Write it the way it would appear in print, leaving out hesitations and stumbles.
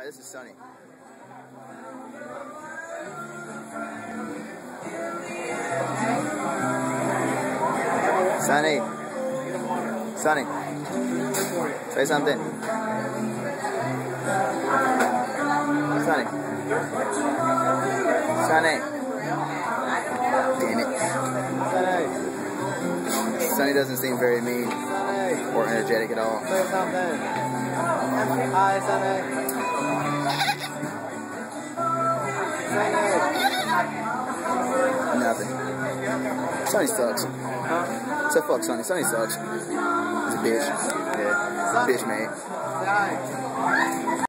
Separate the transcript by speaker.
Speaker 1: Alright, this is Sunny. Sunny. Sunny. Say something. Sunny. Sunny. Damn it. Sunny doesn't seem very mean or energetic at all.
Speaker 2: Say something. Hi, Sunny.
Speaker 1: Nothing. Sunny sucks.
Speaker 2: Huh?
Speaker 1: So fuck Sunny. Sunny sucks. He's a bitch. Yeah. Bitch, mate.
Speaker 2: Say hi.